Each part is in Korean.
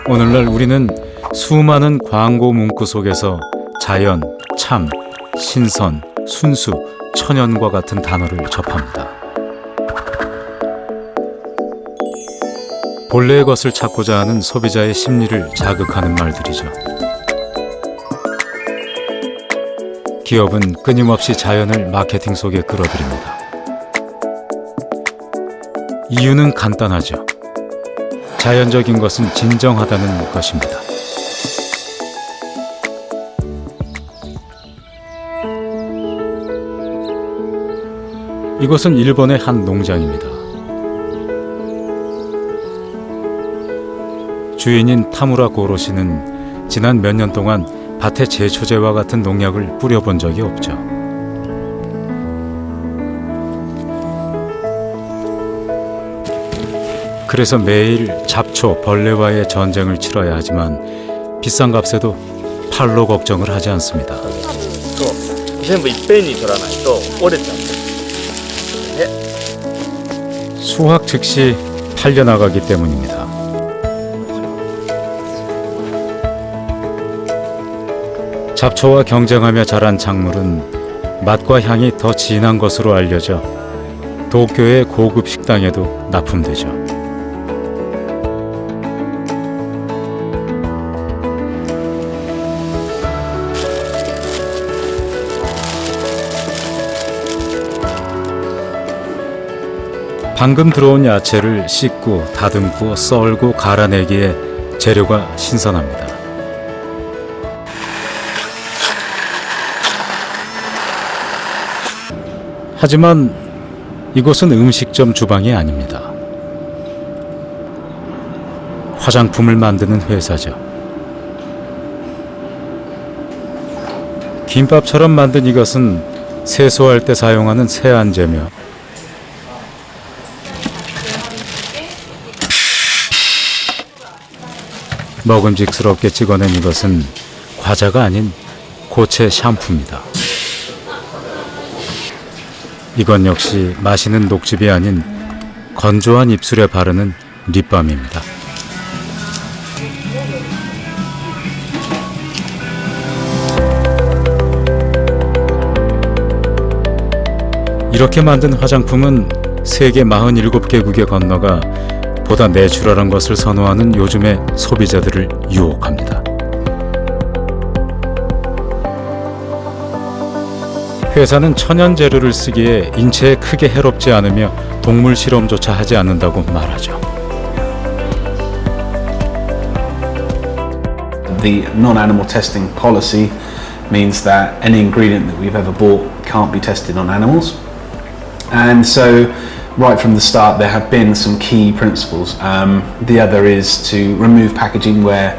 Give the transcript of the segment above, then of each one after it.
오늘날 우리는 수많은 광고 문구 속에서 자연, 참, 신선, 순수, 천연과 같은 단어를 접합니다. 본래의 것을 찾고자 하는 소비자의 심리를 자극하는 말들이죠. 기업은 끊임없이 자연을 마케팅 속에 끌어들입니다. 이유는 간단하죠. 자연적인 것은 진정하다는 것입니다. 이곳은 일본의 한 농장입니다. 주인인 타무라 고로시는 지난 몇 년 동안 밭에 제초제와 같은 농약을 뿌려본 적이 없죠. 그래서 매일 잡초, 벌레와의 전쟁을 치러야 하지만 비싼 값에도 팔로 걱정을 하지 않습니다. 全部いっぺんに取らないと折れちゃう。 수확 즉시 팔려나가기 때문입니다. 잡초와 경쟁하며 자란 작물은 맛과 향이 더 진한 것으로 알려져 도쿄의 고급 식당에도 납품되죠. 방금 들어온 야채를 씻고 다듬고 썰고 갈아내기에 재료가 신선합니다. 하지만 이곳은 음식점 주방이 아닙니다. 화장품을 만드는 회사죠. 김밥처럼 만든 이것은 세수할 때 사용하는 세안제며 먹음직스럽게 찍어낸 이것은 과자가 아닌 고체 샴푸입니다. 이건 역시 마시는 녹즙이 아닌 건조한 입술에 바르는 립밤입니다. 이렇게 만든 화장품은 세계 47개국에 건너가 보다 내추럴한 것을 선호하는 요즘의 소비자들을 유혹합니다. 회사는 천연 재료를 쓰기에 인체에 크게 해롭지 않으며 동물 실험조차 하지 않는다고 말하죠. The non-animal testing policy means that any ingredient that we've ever bought can't be tested on animals. And so right from the start there have been some key principles. The other is to remove packaging where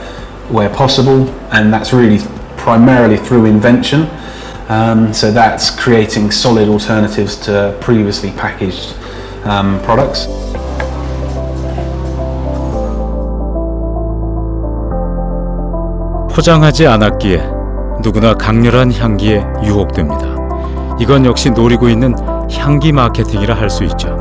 possible, and that's really primarily through invention. So that's creating solid alternatives to previously packaged products. 포장하지 않았기에 누구나 강렬한 향기에 유혹됩니다. 이건 역시 노리고 있는 향기 마케팅이라 할 수 있죠.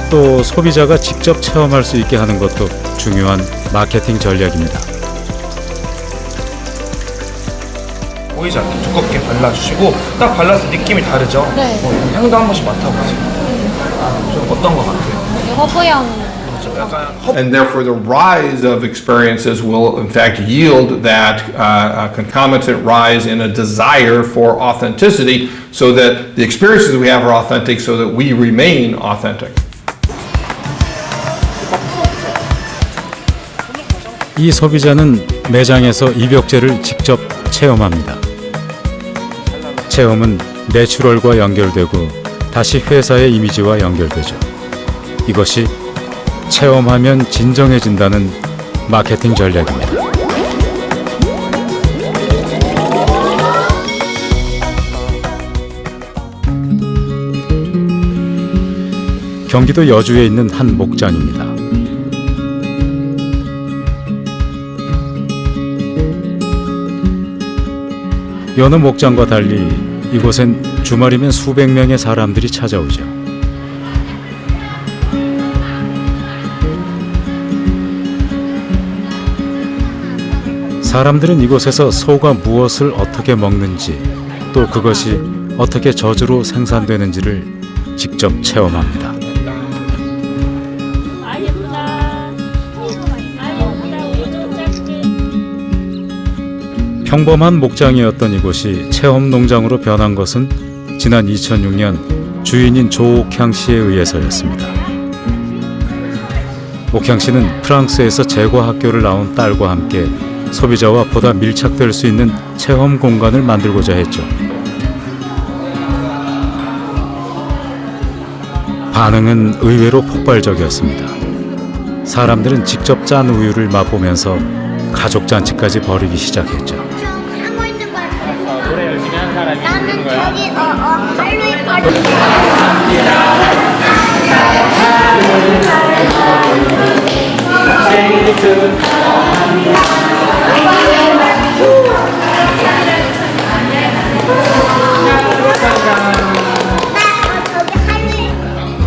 또 소비자가 직접 체험할 수 있게 하는 것도 중요한 마케팅 전략입니다. 보이지 않게 두껍게 발라주시고 딱 발랐을 때 느낌이 다르죠? 네. 향도 한 번씩 맡아보세요. 좀 어떤 것 같아요? 허브향. And therefore the rise of experiences will in fact yield that concomitant rise in a desire for authenticity, so that the experiences we have are authentic, so that we remain authentic. 이 소비자는 매장에서 입욕제를 직접 체험합니다. 체험은 내추럴과 연결되고 다시 회사의 이미지와 연결되죠. 이것이 체험하면 진정해진다는 마케팅 전략입니다. 경기도 여주에 있는 한 목장입니다. 여느 목장과 달리 이곳엔 주말이면 수백 명의 사람들이 찾아오죠. 사람들은 이곳에서 소가 무엇을 어떻게 먹는지, 또 그것이 어떻게 젖으로 생산되는지를 직접 체험합니다. 평범한 목장이었던 이곳이 체험 농장으로 변한 것은 지난 2006년 주인인 조옥향 씨에 의해서였습니다. 옥향 씨는 프랑스에서 제과 학교를 나온 딸과 함께 소비자와 보다 밀착될 수 있는 체험 공간을 만들고자 했죠. 반응은 의외로 폭발적이었습니다. 사람들은 직접 짠 우유를 맛보면서 가족 잔치까지 벌이기 시작했죠. 하고 있는 거 같아. 노래 열심히 하는 사람이 나는 저기 할로윈 파티.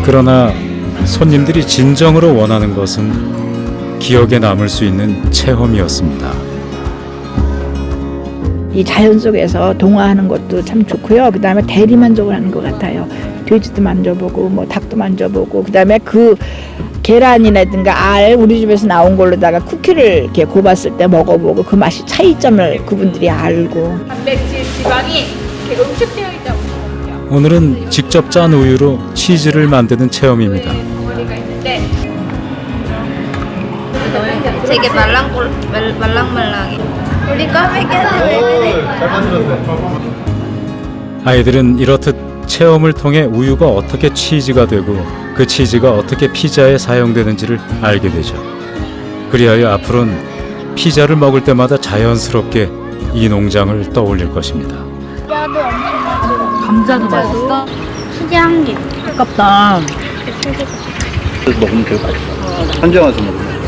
그러나 손님들이 진정으로 원하는 것은 기억에 남을 수 있는 체험이었습니다. 이 자연 속에서 동화하는 것도 참 좋고요. 그 다음에 대리만족을 하는 것 같아요. 돼지도 만져보고 뭐 닭도 만져보고, 그 다음에 그 계란이라든가 알, 우리 집에서 나온 걸로다가 쿠키를 이렇게 굽었을 때 먹어보고 그 맛이 차이점을 그분들이 알고. 단백질, 지방이 이렇게 응축되어 있다고 보거든요. 오늘은 직접 짠 우유로 치즈를 만드는 체험입니다. 덩어리가 있는데 되게 말랑말랑해. 우리 까매게 아이들은 이렇듯 체험을 통해 우유가 어떻게 치즈가 되고 그 치즈가 어떻게 피자에 사용되는지를 알게 되죠. 그리하여 앞으로는 피자를 먹을 때마다 자연스럽게 이 농장을 떠올릴 것입니다. 감자도 맛있어? 치즈 한 개. 아깝다. 먹으면 되고 현장 와서 먹으면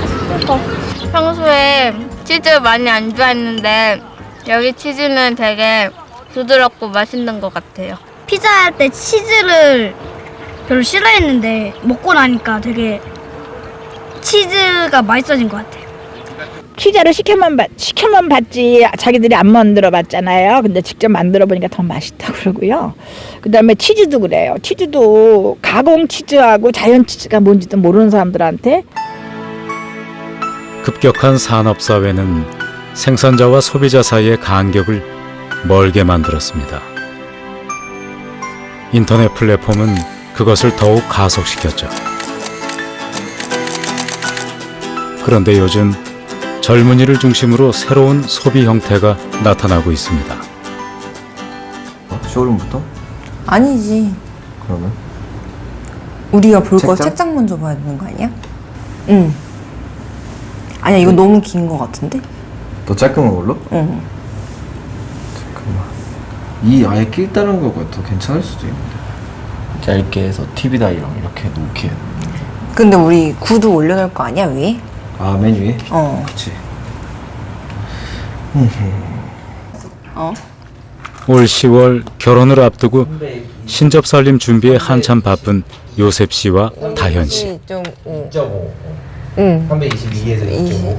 평소에 치즈 많이 안 좋아했는데 여기 치즈는 되게 부드럽고 맛있는 것 같아요. 피자 할 때 치즈를 별로 싫어했는데 먹고 나니까 되게 치즈가 맛있어진 것 같아요. 피자를 시켜만 봤지 자기들이 안 만들어 봤잖아요. 근데 직접 만들어 보니까 더 맛있다고 그러고요. 그 다음에 치즈도 그래요. 치즈도 가공 치즈하고 자연 치즈가 뭔지도 모르는 사람들한테 급격한 산업사회는 생산자와 소비자 사이의 간격을 멀게 만들었습니다. 인터넷 플랫폼은 그것을 더욱 가속시켰죠. 그런데 요즘 젊은이를 중심으로 새로운 소비 형태가 나타나고 있습니다. 쇼룸부터? 아니지. 그러면? 우리가 볼 거 책장? 책장 먼저 봐야 되는 거 아니야? 응. 아니야, 이거 너무 긴 거 같은데? 더 깔끔한 걸로? 응. 잠깐만. 이 아예 낄다는 거가 더 괜찮을 수도 있는데. 얇게 해서 TV 다이랑 이렇게 놓게. 근데 우리 구두 올려놓을 거 아니야, 위에? 아, 맨 위에? 어. 그치. 올 10월 결혼을 앞두고 신접살림 준비에 한참 바쁜 요셉 씨와 다현 씨. 2.5. 응. 322에서 2.5.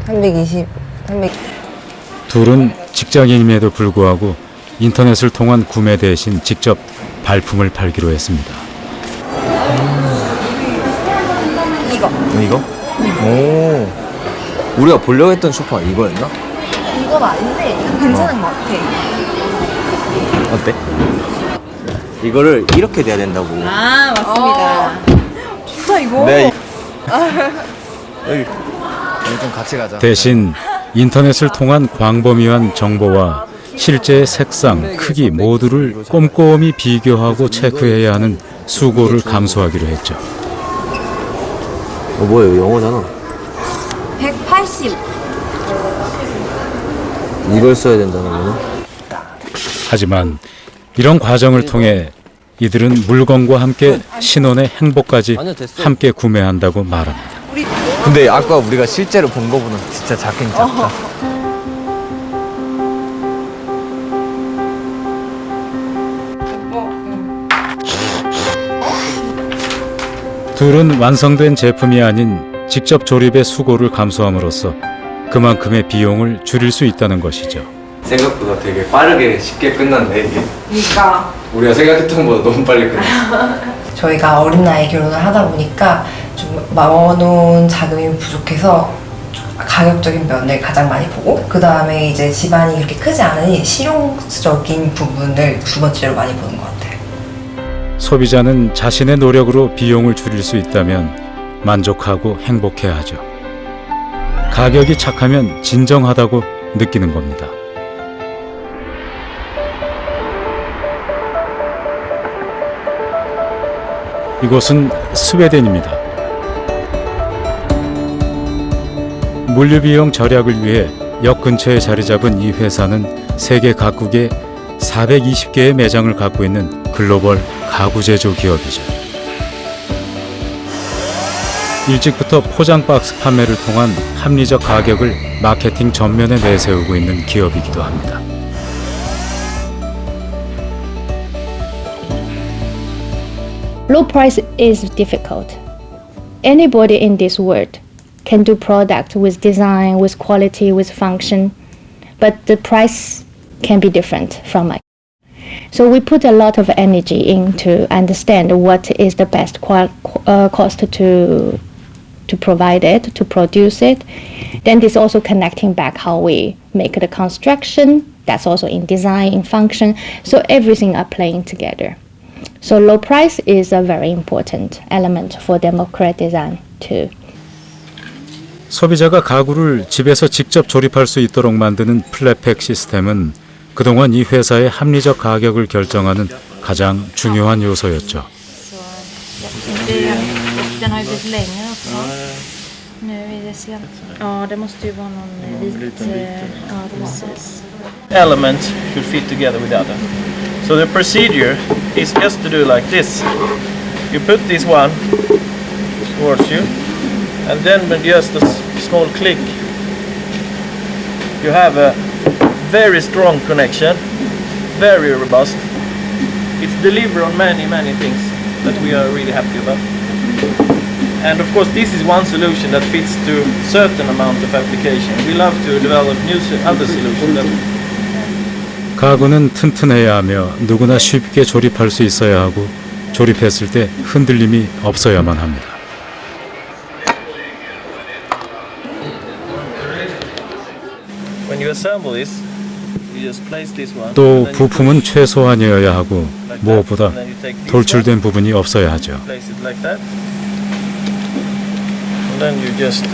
320. 300. 둘은 직장인임에도 불구하고 인터넷을 통한 구매 대신 직접 발품을 팔기로 했습니다. 이거? 오. 우리가 보려고 했던 소파 이거였나? 이건 아닌데, 이거 괜찮은 거 같아. 어때? 이거를 이렇게 돼야 된다고. 아, 맞습니다. 좋다, 이거. 네. 여기 좀 같이 가자. 대신 인터넷을 통한 광범위한 정보와 실제의 색상, 크기 모두를 꼼꼼히 비교하고 체크해야 하는 수고를 감수하기로 했죠. 뭐야, 이거 영어잖아. 180. 이걸 써야 된다는 거는? 하지만 이런 과정을 통해 이들은 물건과 함께 신혼의 행복까지 함께 구매한다고 말합니다. 근데 아까 우리가 실제로 본 거보다 진짜 작긴 작다. 둘은 완성된 제품이 아닌 직접 조립의 수고를 감수함으로써 그만큼의 비용을 줄일 수 있다는 것이죠. 생각보다 되게 빠르게 쉽게 끝났네 이게. 그러니까 우리가 생각했던 것보다 너무 빨리 끝났어. 저희가 어린 나이 결혼을 하다 보니까 좀 모아놓은 자금이 부족해서 가격적인 면을 가장 많이 보고 그 다음에 이제 집안이 그렇게 크지 않으니 실용적인 부분을 두 번째로 많이 보는 것 같아요. 소비자는 자신의 노력으로 비용을 줄일 수 있다면 만족하고 행복해하죠. 가격이 착하면 진정하다고 느끼는 겁니다. 이곳은 스웨덴입니다. 물류비용 절약을 위해 역 근처에 자리 잡은 이 회사는 세계 각국에 420개의 매장을 갖고 있는 글로벌 가구 제조 기업이죠. 일찍부터 포장 박스 판매를 통한 합리적 가격을 마케팅 전면에 내세우고 있는 기업이기도 합니다. Low price is difficult. Anybody in this world can do product with design, with quality, with function, but the price can be different from it. So we put a lot of energy into understand what is the best cost to provide it, to produce it. Then this also connecting back how we make the construction. That's also in design, in function. So everything are playing together. So low price is a very important element for democratic design too. 소비자가 가구를 집에서 직접 조립할 수 있도록 만드는 플랫팩 시스템은 그동안 이 회사의 합리적 가격을 결정하는 가장 중요한 요소였죠. Den har ju blivit längre också. Nu är det sent. Ja, det måste ju vara någon vit... Ja, precis. Element could fit together with the other. So the procedure is just to do like this. You put this one towards you, and then with just a small click, you have a very strong connection, very robust. It's delivered on many things that we are really happy about. And of course this is one solution that fits to certain amount of application. We love to develop new other solutions that 가구는 튼튼해야 하며 누구나 쉽게 조립할 수 있어야 하고 조립했을 때 흔들림이 없어야만 합니다. when you assemble this, you just place this one. 또 부품은 최소한이어야 하고 무엇보다 돌출된 부분이 없어야 하죠. Place it like that. And then you just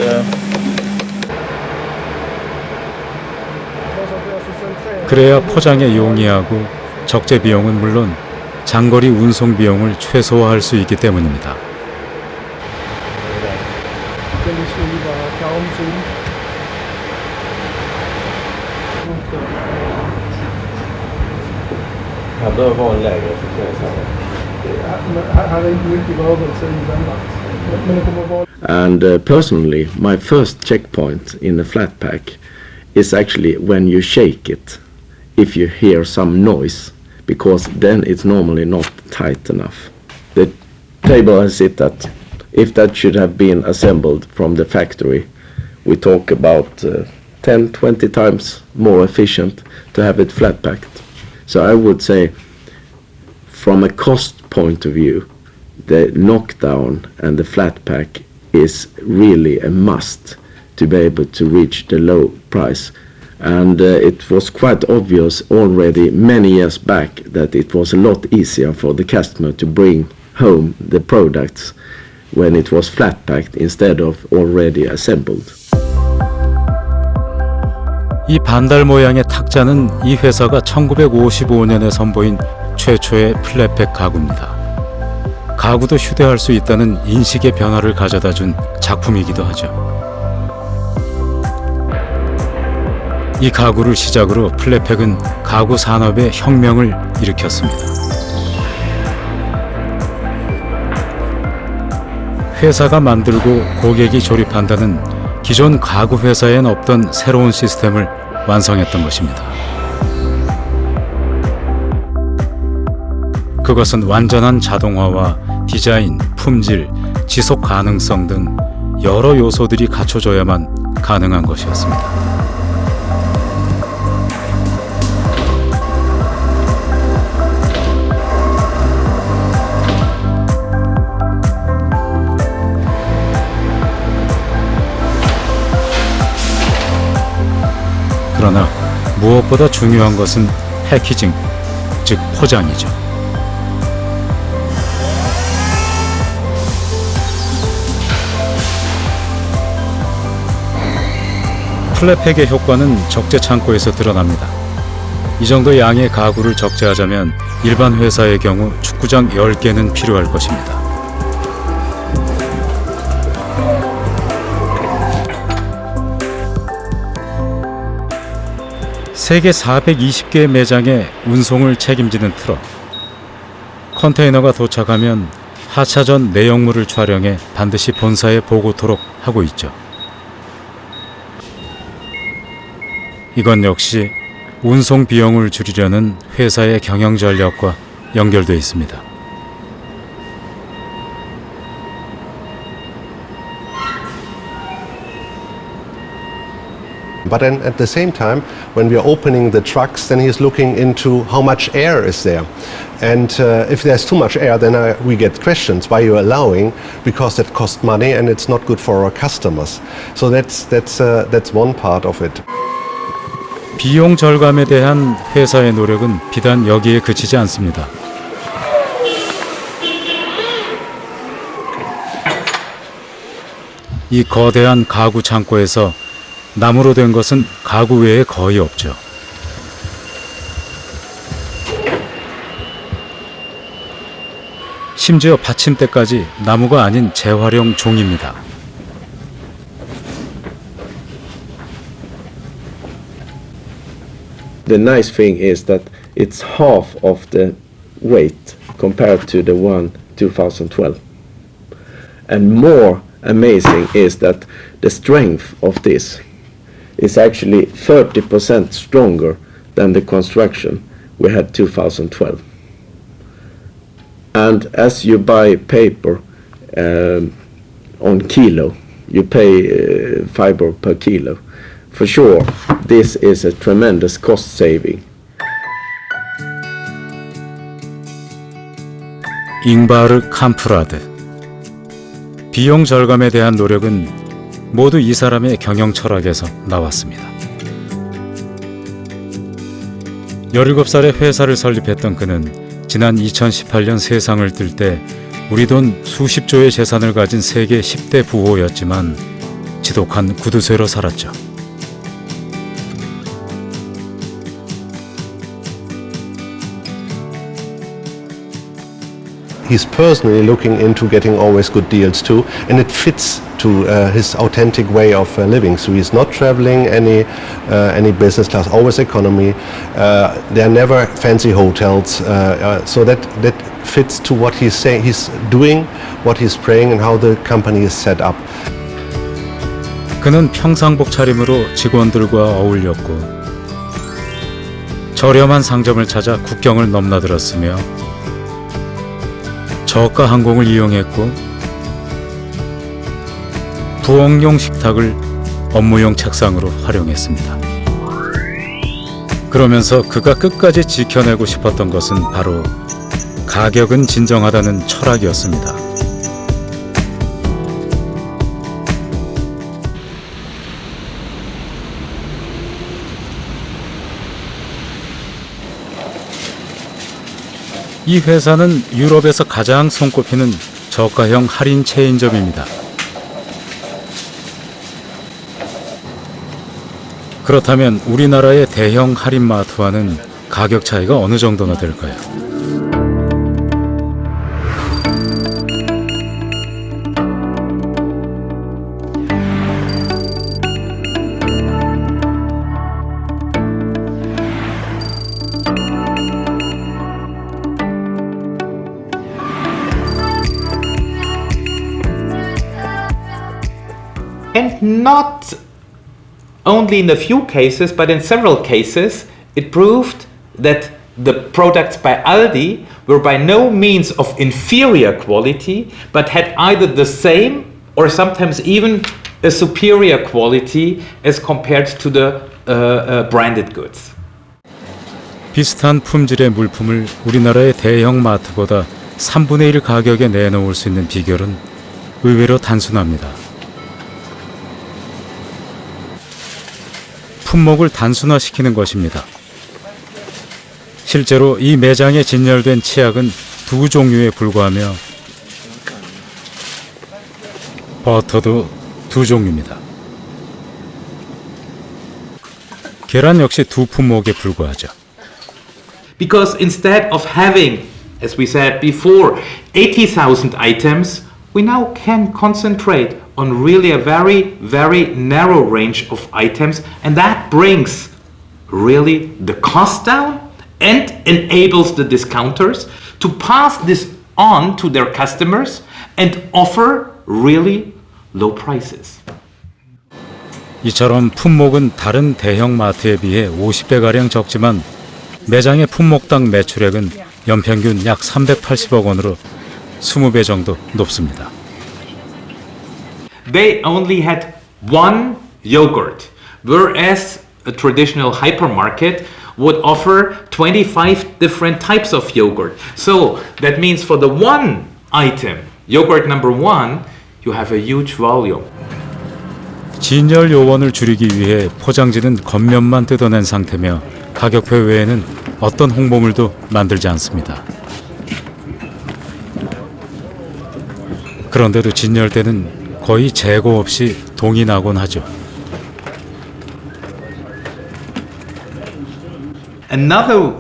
그래야 포장에 용이하고 적재 비용은 물론 장거리 운송 비용을 최소화할 수 있기 때문입니다. And personally, my first checkpoint in a flat pack is actually when you shake it, if you hear some noise, because then it's normally not tight enough. The table I sit at, if that should have been assembled from the factory, we talk about 10-20 times more efficient to have it flat packed. So I would say, from a cost point of view, the knockdown and the flat pack is really a must to be able to reach the low price. And it was quite obvious already many years back that it was a lot easier for the customer to bring home the products when it was flat packed instead of already assembled. 이 반달 모양의 탁자는 이 회사가 1955년에 선보인 최초의 플랫팩 가구입니다. 가구도 휴대할 수 있다는 인식의 변화를 가져다 준 작품이기도 하죠. 이 가구를 시작으로 플랫팩은 가구 산업의 혁명을 일으켰습니다. 회사가 만들고 고객이 조립한다는 기존 가구 회사엔 없던 새로운 시스템을 완성했던 것입니다. 그것은 완전한 자동화와 디자인, 품질, 지속 가능성 등 여러 요소들이 갖춰져야만 가능한 것이었습니다. 그러나 무엇보다 중요한 것은 패키징, 즉 포장이죠. 플랫팩의 효과는 적재 창고에서 드러납니다. 이 정도 양의 가구를 적재하자면 일반 회사의 경우 축구장 10개는 필요할 것입니다. 세계 420개의 매장에 운송을 책임지는 트럭. 컨테이너가 도착하면 하차전 내용물을 촬영해 반드시 본사에 보고토록 하고 있죠. 이건 역시 운송 비용을 줄이려는 회사의 경영 전략과 연결되어 있습니다. But then at the same time, when we are opening the trucks, then he's looking into how much air is there. And if there's too much air, then we get questions. Why are you allowing? Because that costs money and it's not good for our customers. So that's one part of it. 비용 절감에 대한 회사의 노력은 비단 여기에 그치지 않습니다. 이 거대한 가구 창고에서 나무로 된 것은 가구 외에 거의 없죠. 심지어 받침대까지 나무가 아닌 재활용 종입니다. The nice thing is that it's half of the weight compared to the one 2012. And more amazing is that the strength of this is actually 30% stronger than the construction we had 2012. And as you buy paper on kilo, you pay fiber per kilo. For sure, this is a tremendous cost saving. 잉바르 캄프라드. 비용 절감에 대한 노력은 모두 이 사람의 경영 철학에서 나왔습니다. 17살에 회사를 설립했던 그는 지난 2018년 세상을 뜰 때 우리 돈 수십조의 재산을 가진 세계 10대 부호였지만 지독한 구두쇠로 살았죠. He's personally looking into getting always good deals too, and it fits to his authentic way of living. So he's not traveling any business class, always economy. There are never fancy hotels. So that fits to what he's saying. He's doing what he's praying and how the company is set up. 그는 평상복 차림으로 직원들과 어울렸고 저렴한 상점을 찾아 국경을 넘나들었으며 저가 항공을 이용했고 부엌용 식탁을 업무용 책상으로 활용했습니다. 그러면서 그가 끝까지 지켜내고 싶었던 것은 바로 가격은 진정하다는 철학이었습니다. 이 회사는 유럽에서 가장 손꼽히는 저가형 할인 체인점입니다. 그렇다면 우리나라의 대형 할인마트와는 가격 차이가 어느 정도나 될까요? And not only in a few cases, but in several cases, it proved that the products by Aldi were by no means of inferior quality, but had either the same or sometimes even a superior quality as compared to the branded goods. 비슷한 품질의 물품을 우리나라의 대형 마트보다 3분의 1 가격에 내놓을 수 있는 비결은 의외로 단순합니다. 품목을 단순화시키는 것입니다. 실제로 이 매장에 진열된 치약은 2 종류에 불과하며 버터도 2 종류입니다. 계란 역시 2 품목에 불과하죠. Because instead of having, as we said before, 80,000 items, we now can concentrate on really a very, very narrow range of items, and that brings really the cost down and enables the discounters to pass this on to their customers and offer really low prices. 이처럼 품목은 다른 대형 마트에 비해 50배가량 적지만 매장의 품목당 매출액은 연평균 약 380억 원으로 20배 정도 높습니다. They only had one yogurt, whereas a traditional hypermarket would offer 25 different types of yogurt. So that means for the one item, yogurt number 1, you have a huge volume. 진열 요원을 줄이기 위해 포장지는 겉면만 뜯어낸 상태며 가격표 외에는 어떤 홍보물도 만들지 않습니다. 그런데도 진열 때는 거의 재고 없이 동이 나곤 하죠. Another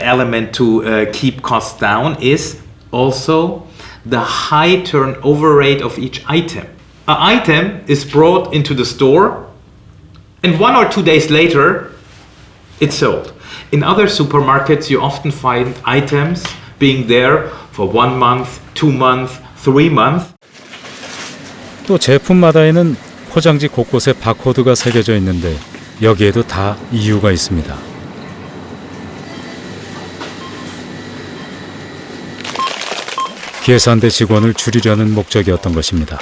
element to keep costs down is also the high turnover rate of each item. An item is brought into the store and 1 or 2 days later it's sold. In other supermarkets you often find items being there for 1 month, 2 months, 3 months. 또 제품마다에는 포장지 곳곳에 바코드가 새겨져 있는데 여기에도 다 이유가 있습니다. 계산대 직원을 줄이려는 목적이었던 것입니다.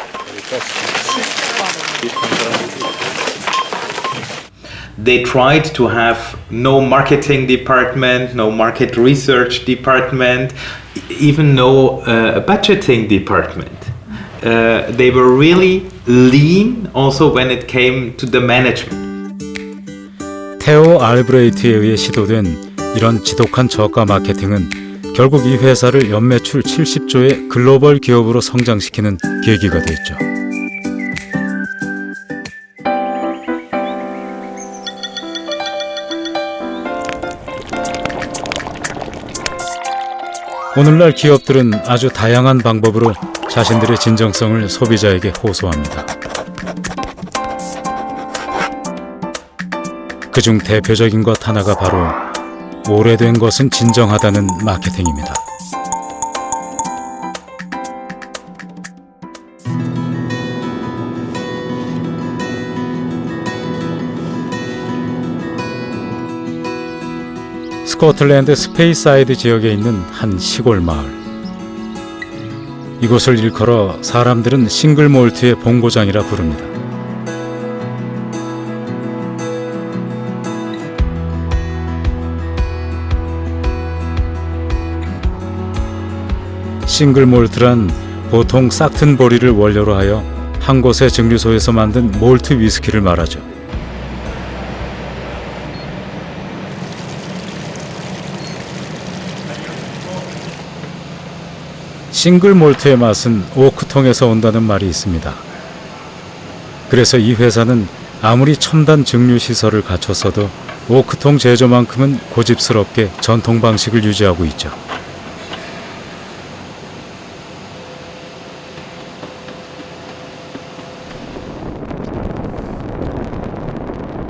They tried to have no marketing department, no market research department, even no budgeting department. They were really lean also when it came to the management. 테오 알브레이트에 의해 시도된 이런 지독한 저가 마케팅은 결국 이 회사를 연매출 70조의 글로벌 기업으로 성장시키는 계기가 됐죠. 오늘날 기업들은 아주 다양한 방법으로 자신들의 진정성을 소비자에게 호소합니다. 그중 대표적인 것 하나가 바로 오래된 것은 진정하다는 마케팅입니다. 스코틀랜드 스페이사이드 지역에 있는 한 시골 마을. 이곳을 일컬어 사람들은 싱글 몰트의 본고장이라 부릅니다. 싱글 몰트란 보통 싹튼 보리를 원료로 하여 한 곳의 증류소에서 만든 몰트 위스키를 말하죠. 싱글 몰트의 맛은 오크통에서 온다는 말이 있습니다. 그래서 이 회사는 아무리 첨단 증류 시설을 갖췄어도 오크통 제조만큼은 고집스럽게 전통 방식을 유지하고 있죠.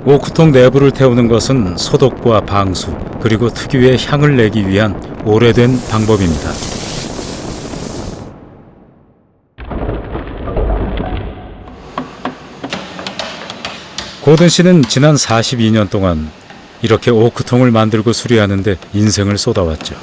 오크통 내부를 태우는 것은 소독과 방수, 그리고 특유의 향을 내기 위한 오래된 방법입니다. 고든 씨는 지난 42년 동안 이렇게 오크통을 만들고 수리하는 데 인생을 쏟아왔죠.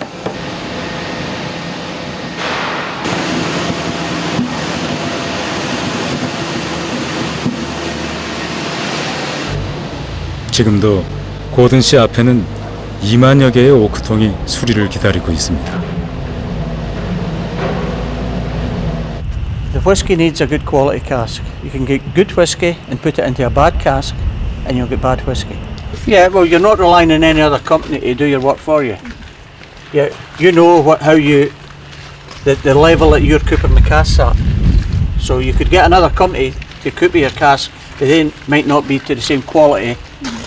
지금도 고든 씨 앞에는 2만여 개의 오크통이 수리를 기다리고 있습니다. The whiskey needs a good quality cask. You can get good whiskey and put it into a bad cask and you'll get bad whiskey. Yeah, well, you're not relying on any other company to do your work for you. Yeah, you know the level that you're cooping the casks at. So you could get another company to coop your cask, but they might not be to the same quality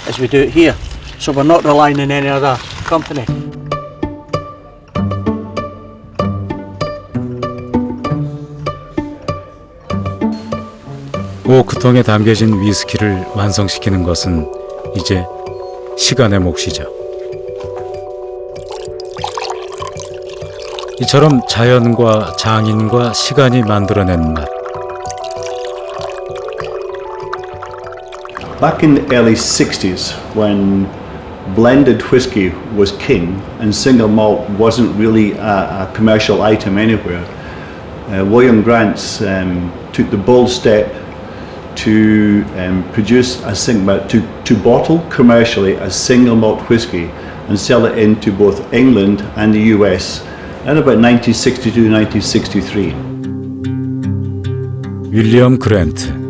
as we do it here. So we're not relying on any other company. 오크통에 담겨진 위스키를 완성시키는 것은 이제 시간의 몫이죠. 이처럼 자연과 장인과 시간이 만들어낸 맛. Back in the early 60s, when blended whiskey was king and single malt wasn't really a commercial item anywhere, William Grants took the bold step to produce to bottle commercially a single malt whiskey and sell it into both England and the US in about 1962-1963. 윌리엄 그랜트.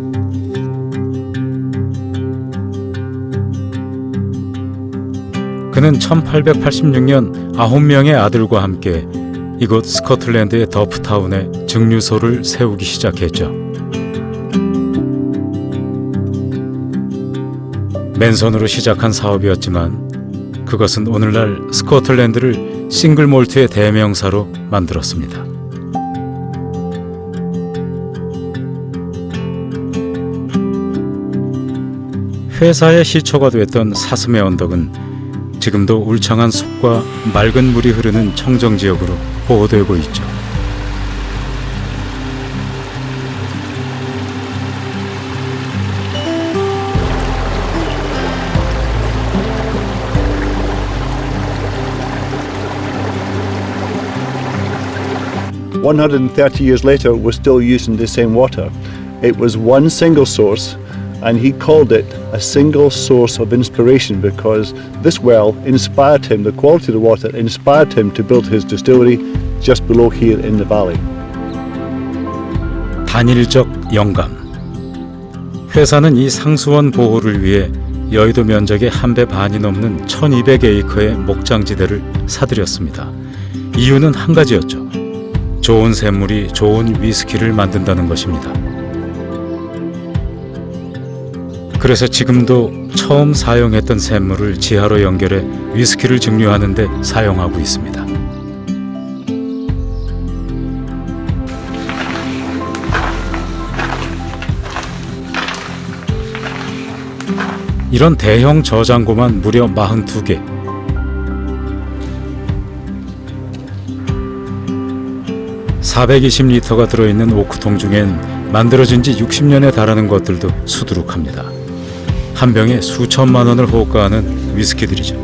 그는 1886년 9명의 아들과 함께 이곳 스코틀랜드의 더프타운에 증류소를 세우기 시작했죠. 맨손으로 시작한 사업이었지만 그것은 오늘날 스코틀랜드를 싱글 몰트의 대명사로 만들었습니다. 회사의 시초가 됐던 사슴의 언덕은 지금도 울창한 숲과 맑은 물이 흐르는 청정지역으로 보호되고 있죠. (130 years later, we're still using the same water. It was one single source, and he called it a single source of inspiration because this well inspired him, the quality of the water inspired him to build his distillery just below here in the valley. 단일적 영감. 회사는 이 상수원 보호를 위해 여의도 면적의 1배 반이 넘는 1200에이커의 목장지대를 사들였습니다. 이유는 한 가지였죠. 좋은 샘물이 좋은 위스키를 만든다는 것입니다. 그래서 지금도 처음 사용했던 샘물을 지하로 연결해 위스키를 증류하는 데 사용하고 있습니다. 이런 대형 저장고만 무려 42개. (420리터가) 들어있는 오크통 중엔 만들어진 지 60년에 달하는 것들도 수두룩합니다. 한 병에 수천만 원을 호가하는 위스키들이죠.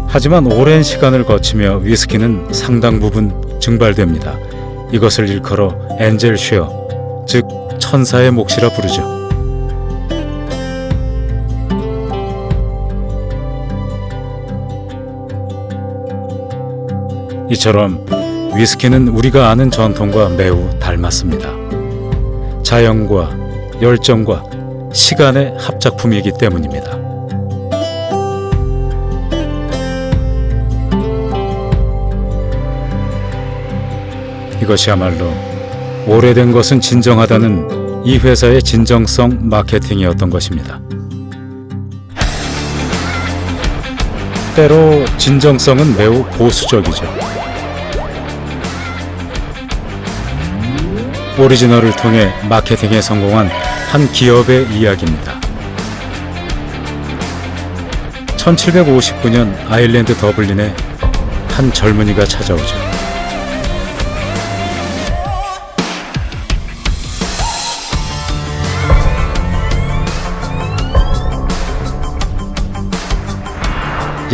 하지만 오랜 시간을 거치며 위스키는 상당 부분 증발됩니다. 이것을 일컬어 엔젤 쉐어, 즉 천사의 몫이라 부르죠. 이처럼 위스키는 우리가 아는 전통과 매우 닮았습니다. 자연과 열정과 시간의 합작품이기 때문입니다. 이것이야말로 오래된 것은 진정하다는 이 회사의 진정성 마케팅이었던 것입니다. 때로 진정성은 매우 보수적이죠. 오리지널을 통해 마케팅에 성공한 한 기업의 이야기입니다. 1759년 아일랜드 더블린에 한 젊은이가 찾아오죠.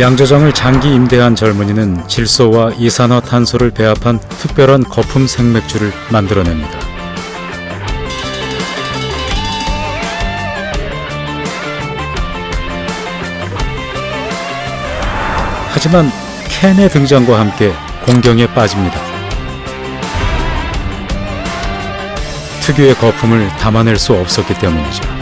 양조장을 장기 임대한 젊은이는 질소와 이산화탄소를 배합한 특별한 거품 생맥주를 만들어냅니다. 하지만 캔의 등장과 함께 공경에 빠집니다. 특유의 거품을 담아낼 수 없었기 때문이죠.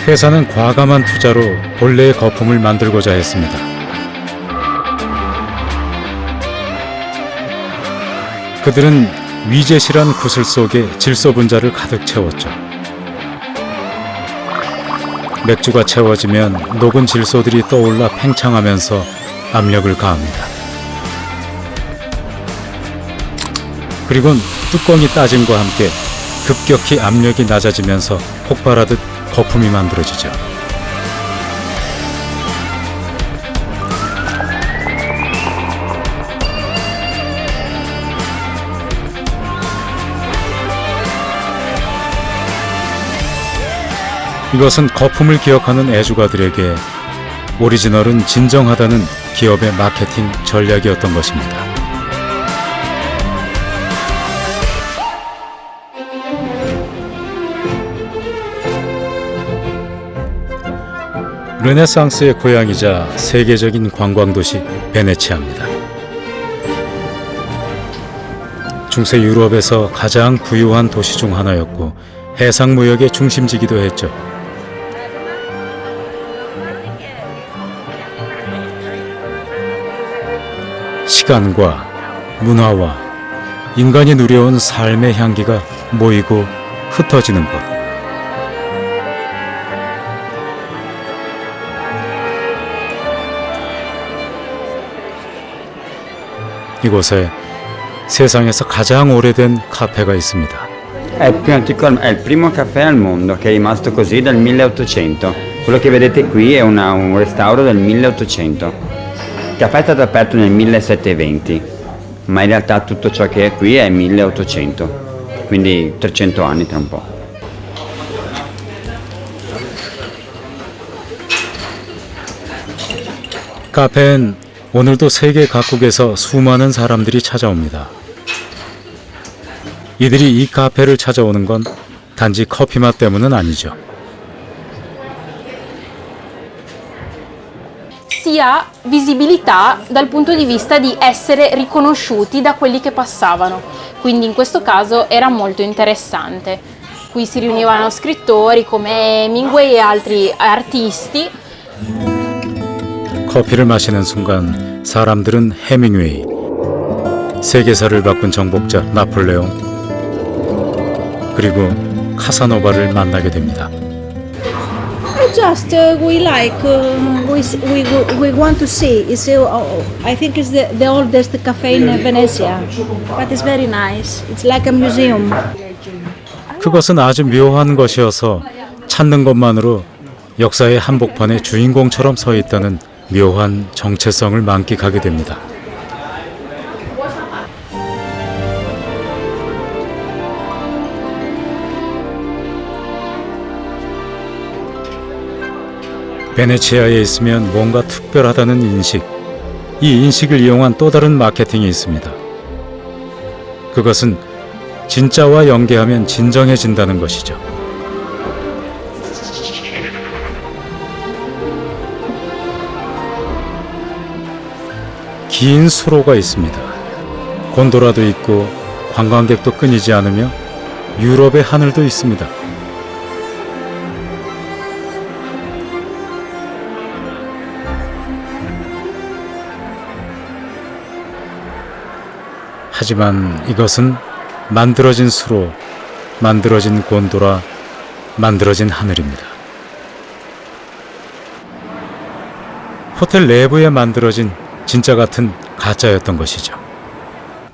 회사는 과감한 투자로 본래의 거품을 만들고자 했습니다. 그들은 위젯이란 구슬 속에 질소 분자를 가득 채웠죠. 맥주가 채워지면 녹은 질소들이 떠올라 팽창하면서 압력을 가합니다. 그리곤 뚜껑이 따짐과 함께 급격히 압력이 낮아지면서 폭발하듯 거품이 만들어지죠. 이것은 거품을 기억하는 애주가들에게 오리지널은 진정하다는 기업의 마케팅 전략이었던 것입니다. 르네상스의 고향이자 세계적인 관광도시 베네치아입니다. 중세 유럽에서 가장 부유한 도시 중 하나였고 해상무역의 중심지기도 했죠. 시간과 문화와 인간이 누려온 삶의 향기가 모이고 흩어지는 곳. 이곳에 세상에서 가장 오래된 카페가 있습니다. È il primo caffè al mondo che è rimasto così dal 1800. Quello che vedete qui è un restauro del 1800. Il caffè è stato aperto nel 1720, ma in realtà tutto ciò che è qui è 1800, quindi 300 anni tra un po'. 카페엔 오늘도 세계 각국에서 수많은 사람들이 찾아옵니다. 이들이 이 카페를 찾아오는 건 단지 커피 맛 때문은 아니죠. Si ha visibilità dal punto di vista di essere riconosciuti da quelli che passavano, quindi in questo caso era molto interessante. Qui si riunivano scrittori come Hemingway e altri artisti. 커피를 마시는 순간 사람들은 해밍웨이, 세계사를 바꾼 정복자 나폴레옹, 그리고 카사노바를 만나게 됩니다. Just we like we want to see. It's I think it's the oldest cafe in Venezia, but it's very nice. It's like a museum. 그것은 아주 묘한 것이어서 찾는 것만으로 역사의 한복판에 주인공처럼 서 있다는 묘한 정체성을 만끽하게 됩니다. 베네치아에 있으면 뭔가 특별하다는 인식, 이 인식을 이용한 또 다른 마케팅이 있습니다. 그것은 진짜와 연계하면 진정해진다는 것이죠. 긴 수로가 있습니다. 곤도라도 있고 관광객도 끊이지 않으며 유럽의 하늘도 있습니다. 하지만 이것은 만들어진 수로, 만들어진 곤도라, 만들어진 하늘입니다. 호텔 내부에 만들어진 진짜 같은 가짜였던 것이죠.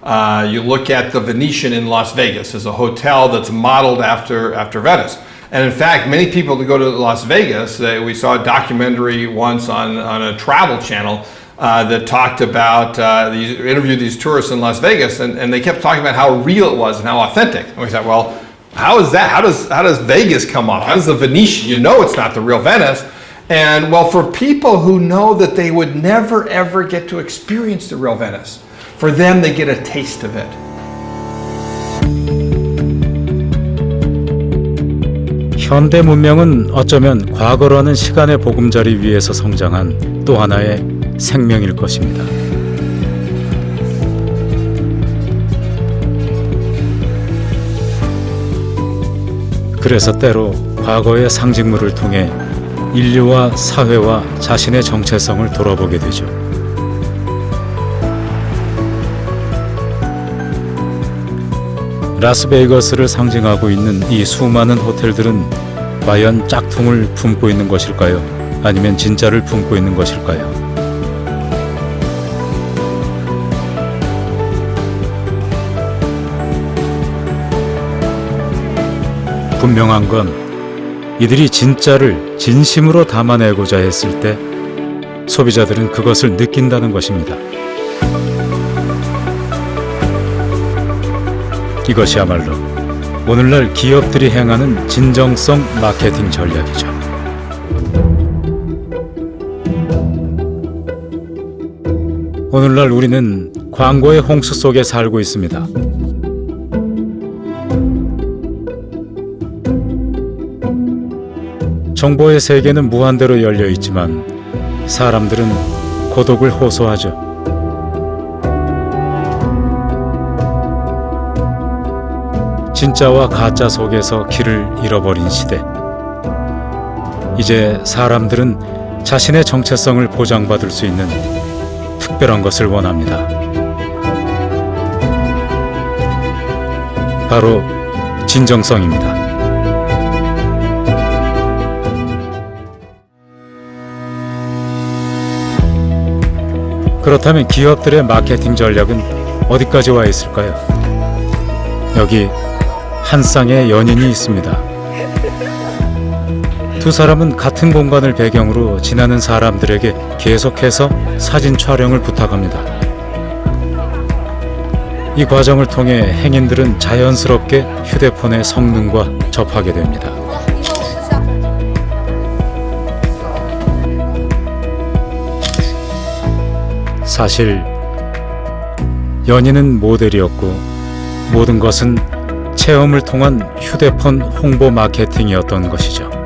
You look at the Venetian in Las Vegas as a hotel that's modeled after Venice. And in fact, many people that go to Las Vegas, we saw a documentary once on a travel channel that talked about, interviewed these tourists in Las Vegas, and they kept talking about how real it was and how authentic. And we thought, well, how is that? How does Vegas come off? How does the Venetian? You know it's not the real Venice. And well, for people who know that they would never ever get to experience the real Venice, for them they get a taste of it. 현대 문명은 어쩌면 과거라는 시간의 보금자리 위에서 성장한 또 하나의 생명일 것입니다. 그래서 때로 과거의 상징물을 통해 인류와 사회와 자신의 정체성을 돌아보게 되죠. 라스베이거스를 상징하고 있는 이 수많은 호텔들은 과연 짝퉁을 품고 있는 것일까요? 아니면 진짜를 품고 있는 것일까요? 분명한 건 이들이 진짜를 진심으로 담아내고자 했을 때 소비자들은 그것을 느낀다는 것입니다. 이것이야말로 오늘날 기업들이 행하는 진정성 마케팅 전략이죠. 오늘날 우리는 광고의 홍수 속에 살고 있습니다. 정보의 세계는 무한대로 열려 있지만 사람들은 고독을 호소하죠. 진짜와 가짜 속에서 길을 잃어버린 시대. 이제 사람들은 자신의 정체성을 보장받을 수 있는 특별한 것을 원합니다. 바로 진정성입니다. 그렇다면 기업들의 마케팅 전략은 어디까지 와 있을까요? 여기 한 쌍의 연인이 있습니다. 두 사람은 같은 공간을 배경으로 지나는 사람들에게 계속해서 사진 촬영을 부탁합니다. 이 과정을 통해 행인들은 자연스럽게 휴대폰의 성능과 접하게 됩니다. 사실 연인은 모델이었고 모든 것은 체험을 통한 휴대폰 홍보 마케팅이었던 것이죠.